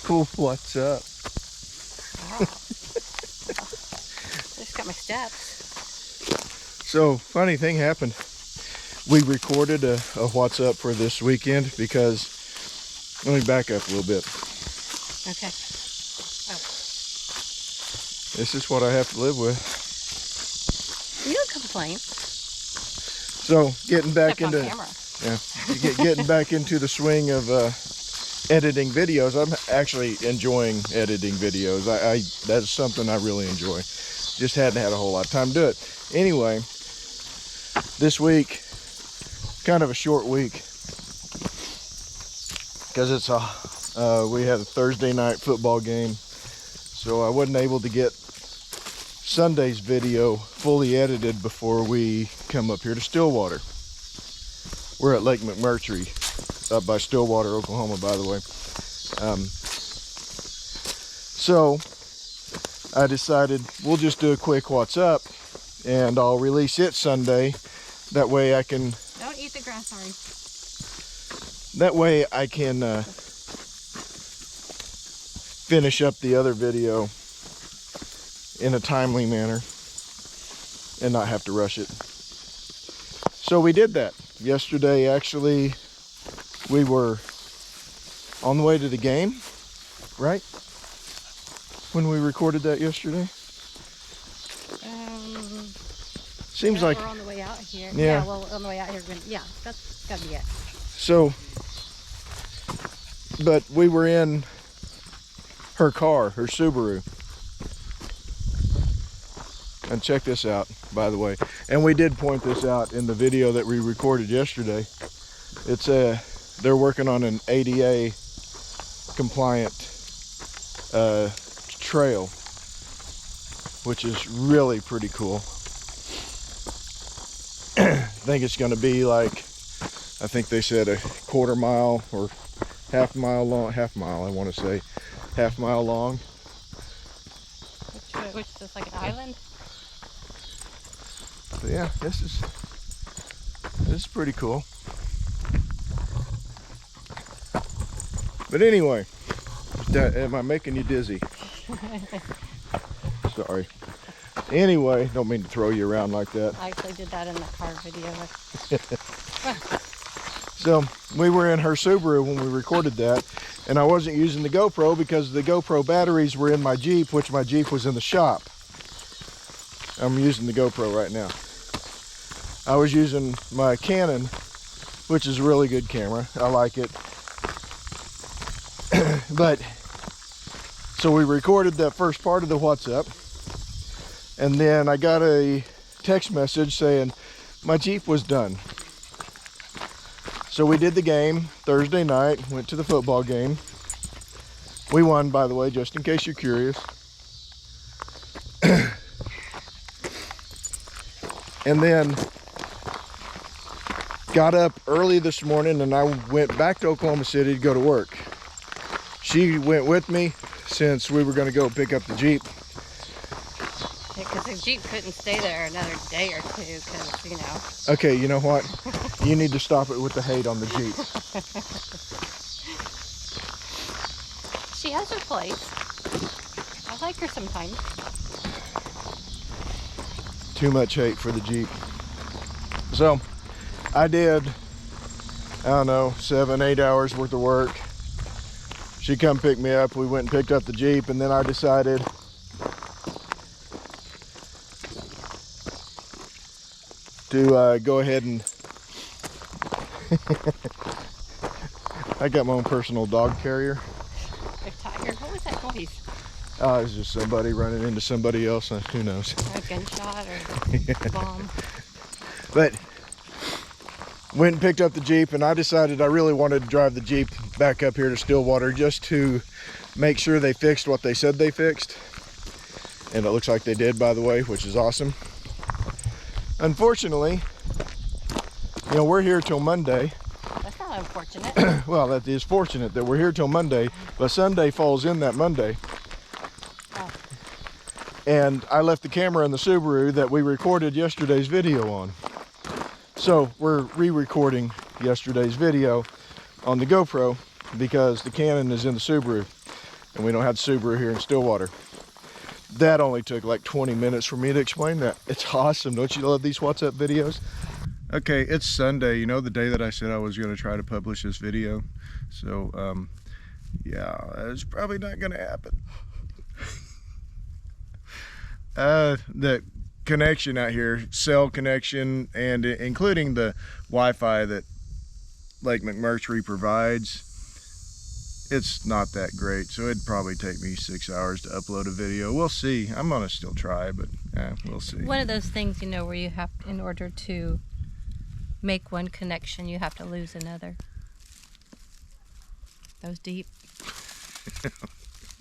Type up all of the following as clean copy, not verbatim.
What's up? Wow. Just got my steps. So, funny thing happened. We recorded a What's Up for this weekend because, let me back up a little bit. Okay. Oh. This is what I have to live with. You don't complain. So, getting back Except into on camera. getting back into the swing of editing videos. I'm actually enjoying editing videos. That's something I really enjoy. Just hadn't had a whole lot of time to do it. Anyway, this week, kind of a short week, because it's we had a Thursday night football game, so I wasn't able to get Sunday's video fully edited before we come up here to Stillwater. We're at Lake McMurtry, up by Stillwater, Oklahoma, by the way. So I decided we'll just do a quick What's Up, and I'll release it Sunday. That way I can... Don't eat the grass, sorry. That way I can finish up the other video in a timely manner and not have to rush it. So we did that. Yesterday, actually, we were on the way to the game, right? When we recorded that yesterday? Seems like... We're on the way out here. Yeah. Well, on the way out here. Yeah, that's gotta be it. So, but we were in her car, her Subaru. And check this out, by the way. And we did point this out in the video that we recorded yesterday. It's they're working on an ADA compliant trail, which is really pretty cool. I think it's going to be like, I think they said a quarter mile or half mile long, half mile long. Which is this, like an island? So yeah, this is pretty cool. But anyway, am I making you dizzy? Sorry. Anyway, don't mean to throw you around like that. I actually did that in the car video. So we were in her Subaru when we recorded that, and I wasn't using the GoPro because the GoPro batteries were in my Jeep, which my Jeep was in the shop. I'm using the GoPro right now. I was using my Canon, which is a really good camera. I like it. But, so we recorded that first part of the What's Up, and then I got a text message saying my Jeep was done. So we did the game Thursday night, went to the football game. We won, by the way, just in case you're curious. And then got up early this morning and I went back to Oklahoma City to go to work. She went with me since we were going to go pick up the Jeep. Because the Jeep couldn't stay there another day or two because, you know. Okay, you know what? You need to stop it with the hate on the Jeep. She has her place. I like her sometimes. Too much hate for the Jeep. So, I did, I don't know, 7-8 hours worth of work. She come pick me up, we went and picked up the Jeep, and then I decided to go ahead and I got my own personal dog carrier. A tiger? What was that noise? It was just somebody running into somebody else, who knows. A gunshot or a bomb. But went and picked up the Jeep, and I decided I really wanted to drive the Jeep back up here to Stillwater just to make sure they fixed what they said they fixed. And it looks like they did, by the way, which is awesome. Unfortunately, you know, we're here till Monday. That's not unfortunate. Well, that is fortunate that we're here till Monday, but Sunday falls in that Monday. Oh. And I left the camera in the Subaru that we recorded yesterday's video on. So we're re-recording yesterday's video on the GoPro because the Canon is in the Subaru. and we don't have Subaru here in Stillwater. That only took like 20 minutes for me to explain that. It's awesome. Don't you love these Whassup videos? Okay, it's Sunday, you know, the day that I said I was going to try to publish this video. So, yeah, it's probably not going to happen. The connection out here, cell connection, and including the Wi-Fi that Lake McMurtry provides, it's not that great. So it'd probably take me 6 hours to upload a video. We'll see. I'm going to still try, but we'll see. One of those things, you know, where you have, in order to make one connection, you have to lose another. That was deep.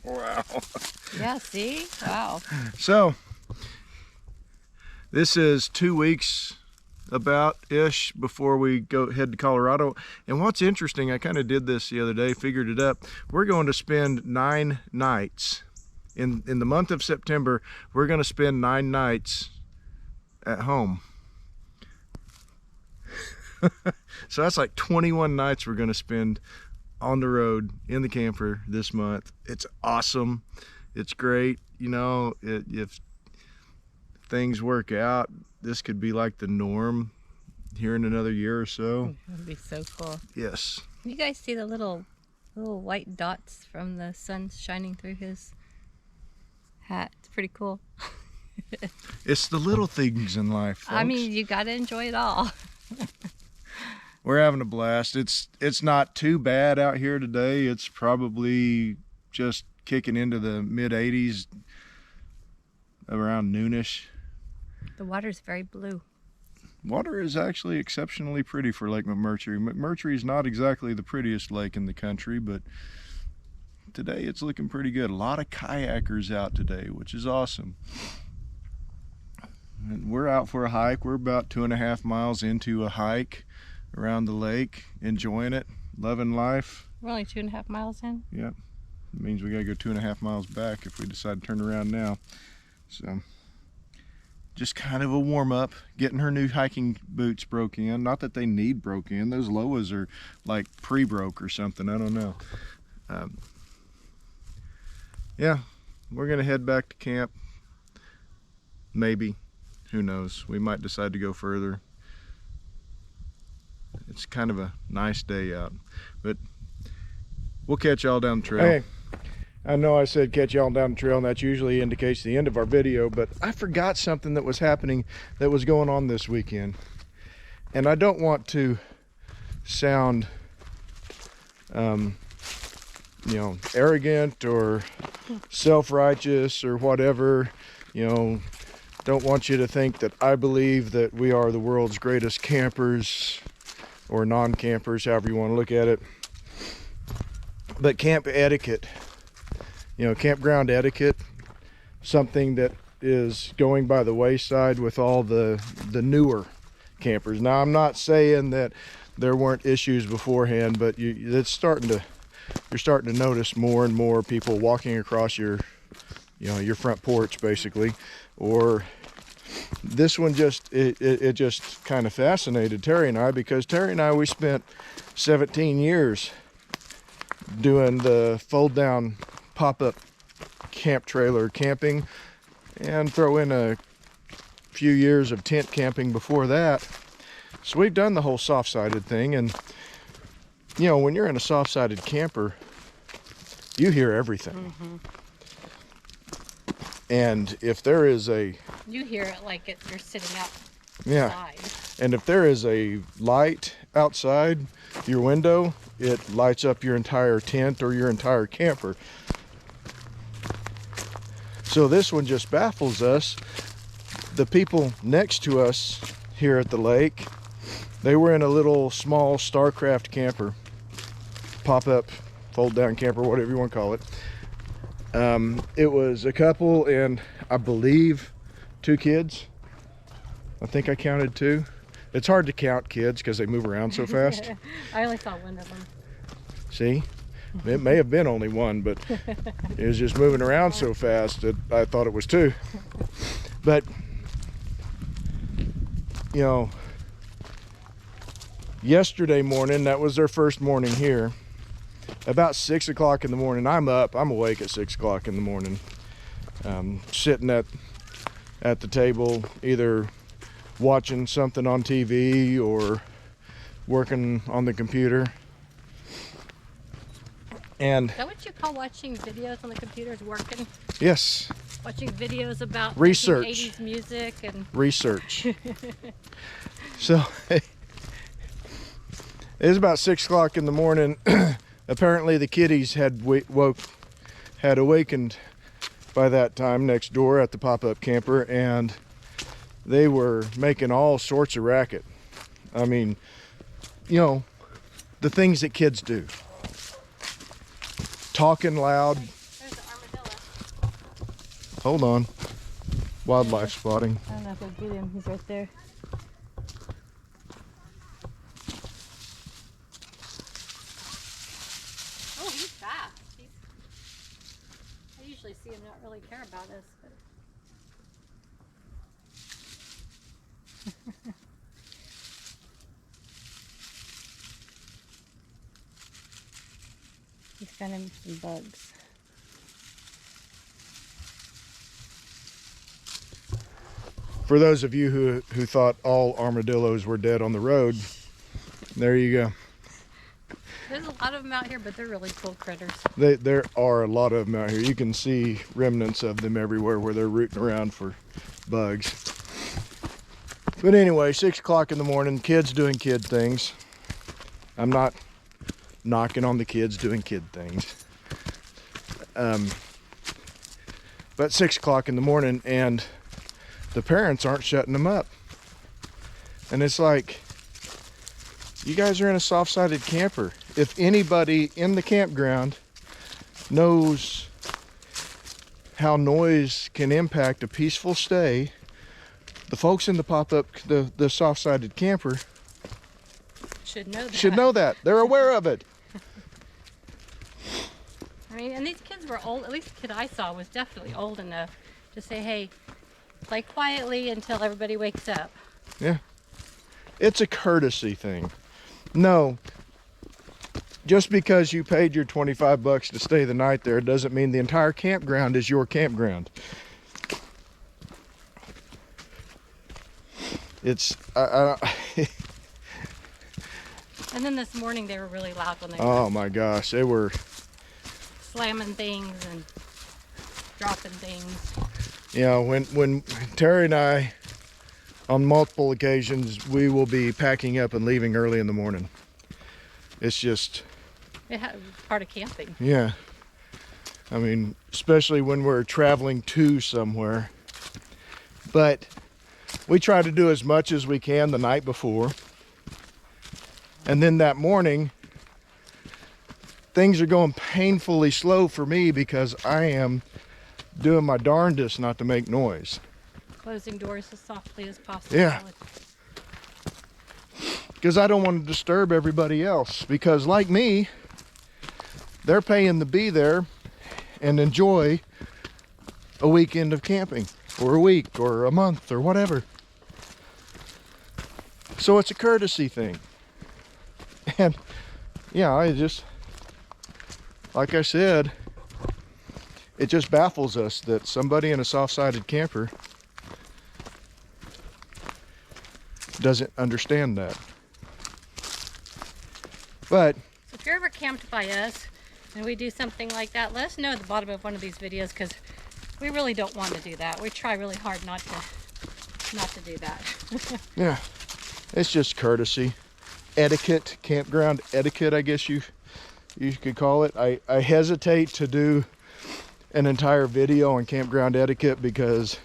Wow. Yeah, see? Wow. So, this is 2 weeks about-ish before we head to Colorado. And what's interesting, I kind of did this the other day, figured it up. We're going to spend 9 nights. In the month of September, we're going to spend 9 nights at home. So that's like 21 nights we're going to spend on the road in the camper this month. It's awesome. It's great. You know, if things work out, this could be like the norm here in another year or so. That'd be so cool. Yes. You guys see the little white dots from the sun shining through his hat? It's pretty cool. It's the little things in life, folks. I mean, you got to enjoy it all. We're having a blast. It's not too bad out here today. It's probably just kicking into the mid 80s around noonish. The water's very blue. Water is actually exceptionally pretty for Lake McMurtry. McMurtry is not exactly the prettiest lake in the country, but today it's looking pretty good. A lot of kayakers out today, which is awesome. And we're out for a hike. We're about 2.5 miles into a hike around the lake, enjoying it, loving life. We're only 2.5 miles in. Yep. It means we gotta go 2.5 miles back if we decide to turn around now. So, just kind of a warm-up, getting her new hiking boots broke in. Not that they need broke in. Those Loas are like pre-broke or something. I don't know. Yeah, we're gonna head back to camp. Maybe. Who knows? We might decide to go further. It's kind of a nice day out, but we'll catch y'all down the trail. Hey, I know I said catch y'all down the trail, and that usually indicates the end of our video, but I forgot something that was happening, that was going on this weekend. And I don't want to sound, you know, arrogant or self-righteous or whatever, you know. Don't want you to think that I believe that we are the world's greatest campers or non-campers, however you want to look at it. But camp etiquette, you know, campground etiquette, something that is going by the wayside with all the newer campers. Now, I'm not saying that there weren't issues beforehand, but you're starting to notice more and more people walking across your front porch, basically. Or this one it just kind of fascinated Terry and I, because Terry and I, we spent 17 years doing the fold down pop-up camp trailer camping, and throw in a few years of tent camping before that. So we've done the whole soft-sided thing, and you know, when you're in a soft-sided camper, you hear everything. Mm-hmm. And if there is you hear it like you're sitting outside. Yeah. And if there is a light outside your window, it lights up your entire tent or your entire camper. So this one just baffles us. The people next to us here at the lake, they were in a little small Starcraft camper, pop-up, fold-down camper, whatever you want to call it. It was a couple and I believe 2 kids. I think I counted 2. It's hard to count kids because they move around so fast. I only saw one of them. See? It may have been only 1, but it was just moving around so fast that I thought it was 2. But, you know, yesterday morning, that was their first morning here. about 6 o'clock in the morning. I'm awake at 6 o'clock in the morning, sitting at the table, either watching something on TV or working on the computer. And is that what you call watching videos on the computers? Working? yes. Watching videos about Research. 80s music and research. So it was about 6 o'clock in the morning. Apparently the kiddies had awakened by that time next door at the pop-up camper, and they were making all sorts of racket. I mean, you know, the things that kids do. Talking loud. there's the armadillo. Hold on. Wildlife spotting. I don't know if I'll get him. He's right there. Oh, he's fast. I usually see him not really care about us, but he's finding some bugs. For those of you who thought all armadillos were dead on the road, there you go. There's a lot of them out here, but they're really cool critters. There are a lot of them out here. You can see remnants of them everywhere where they're rooting around for bugs. But anyway, 6 o'clock in the morning, kids doing kid things. I'm not knocking on the kids doing kid things. But 6 o'clock in the morning, and the parents aren't shutting them up. And it's like, you guys are in a soft-sided camper. If anybody in the campground knows how noise can impact a peaceful stay, the folks in the pop-up, the soft-sided camper should know that. They're aware of it. I mean, and these kids were old. At least the kid I saw was definitely old enough to say, hey, play quietly until everybody wakes up. Yeah. It's a courtesy thing. No, just because you paid your 25 bucks to stay the night there doesn't mean the entire campground is your campground. It's And then this morning they were really loud when they oh were my gosh, they were slamming things and dropping things. you know, when Terry and I, on multiple occasions, we will be packing up and leaving early in the morning. It's just, It was part of camping. yeah. I mean, especially when we're traveling to somewhere. But we try to do as much as we can the night before. And then that morning, things are going painfully slow for me because I am doing my darndest not to make noise. Closing doors as softly as possible. Yeah. Because I don't want to disturb everybody else. Because like me, they're paying to be there and enjoy a weekend of camping, or a week, or a month, or whatever. So it's a courtesy thing. And yeah, I just, like I said, it just baffles us that somebody in a soft-sided camper doesn't understand that. But So if you're ever camped by us and we do something like that, let us know at the bottom of one of these videos, because we really don't want to do that. We try really hard not to do that. yeah, it's just courtesy, etiquette, campground etiquette, I guess you could call it. I hesitate to do an entire video on campground etiquette because,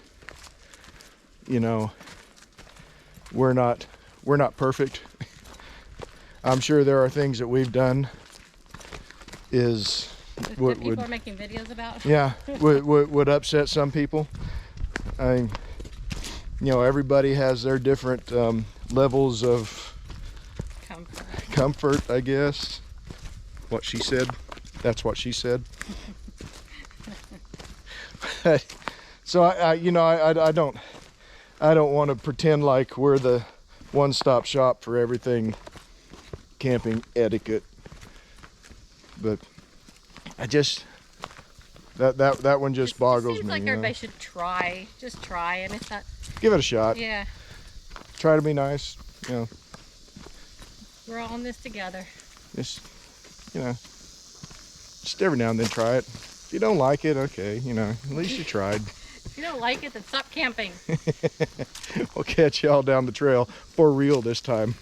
you know, we're not perfect. I'm sure there are things that we've done that people are making videos about. yeah, would upset some people. You know, everybody has their different levels of comfort, I guess. What she said. That's what she said. So I don't want to pretend like we're the one-stop shop for everything camping etiquette. But I just, that one just boggles It seems me. like You know? everybody should try, just try, and it's not. Give it a shot. Yeah, Try to be nice. You know, we're all in this together. just, you know, just every now and then try it. If you don't like it, okay, you know, at least you tried. If you don't like it, then stop camping. We'll catch y'all down the trail for real this time.